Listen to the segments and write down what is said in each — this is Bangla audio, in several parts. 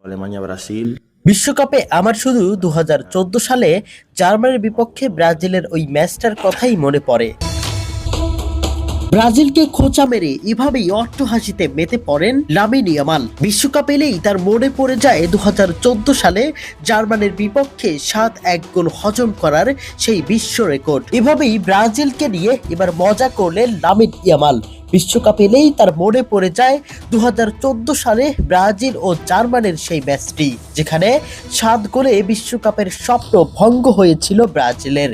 Alemania, Brasil. বিশ্বকাপে আমার শুধু ২০১৪ সালে জার্মানির বিপক্ষে ব্রাজিলের ওই ম্যাচটার কথাই মনে পড়ে। ব্রাজিলকে খোঁচা মেরে এভাবেই অট্টহাসিতে মেতে পড়েন লামিন ইয়ামাল। বিশ্বকাপ এলেই তার মনে পড়ে যায় ২০১৪ সালে জার্মানির বিপক্ষে ৭-১ গোল হজম করার সেই বিশ্ব রেকর্ড। এভাবেই ব্রাজিলকে নিয়ে এবার মজা করলেন লামিন ইয়ামাল। বিশ্বকাপ এলেই তার মনে পড়ে যায় ২০১৪ সালে ব্রাজিল ও জার্মানির সেই ম্যাচটি, যেখানে ৭ গোলে বিশ্বকাপের স্বপ্ন ভঙ্গ হয়েছিল ব্রাজিলের।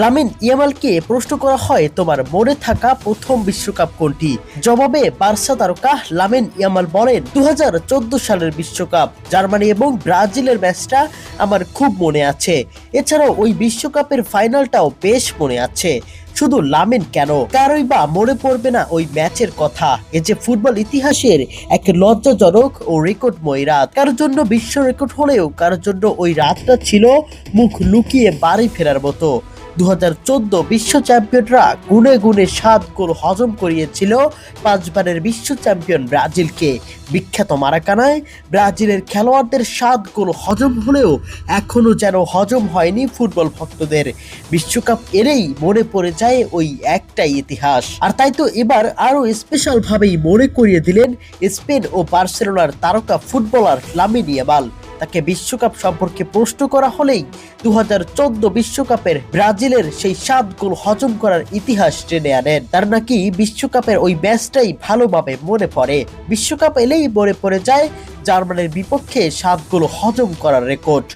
লামিন ইয়ামালকে প্রশ্ন করা হয়, তোমার মনে থাকা প্রথম বিশ্বকাপ কোনটি? জবাবে বার্সা তারকা লামিন ইয়ামাল বলেন, ২০১৪ সালের বিশ্বকাপ জার্মানি এবং ব্রাজিলের ম্যাচটা আমার খুব মনে আছে। এছাড়াও ওই বিশ্বকাপের ফাইনালটাও বেশ মনে আছে। শুধু লামিন কেন, কারোই বা মনে পড়বে না ওই ম্যাচের কথা? এ যে ফুটবল ইতিহাসের এক লজ্জাজনক ও রেকর্ডময় রাত। কারোর জন্য বিশ্ব রেকর্ড হলেও কারোর জন্য ওই রাতটা ছিল মুখ লুকিয়ে বাড়ি ফেরার মতো। ২০১৪ বিশ্ব চ্যাম্পিয়নরা গুনে গুনে ৭ গোল হজম করিয়েছিল ৫ বারের বিশ্ব চ্যাম্পিয়ন ব্রাজিলকে। বিখ্যাত মারাকানায় ব্রাজিলের খেলোয়াড়দের ৭ গোল হজম হলেও এখনো যেন হজম হয়নি ফুটবল ভক্তদের। বিশ্বকাপ এলেই মনে পড়ে যায় ওই একটাই ইতিহাস। আর তাই তো এবার আরো স্পেশাল ভাবেই মনে করিয়ে দিলেন স্পেন ও বার্সেলোনার তারকা ফুটবলার লামিন ইয়ামাল। তাকে বিশ্বকাপ সম্পর্কে প্রশ্ন করা হলেই ২০১৪ বিশ্বকাপের ব্রাজিলের সেই ৭ গোল হজম করার ইতিহাস টেনে আনেন। তার নাকি বিশ্বকাপের ওই ম্যাচটাই ভালোভাবে মনে পড়ে। বিশ্বকাপ এলেই মনে পড়ে যায় জার্মানির বিপক্ষে ৭ গোল হজম করার রেকর্ড।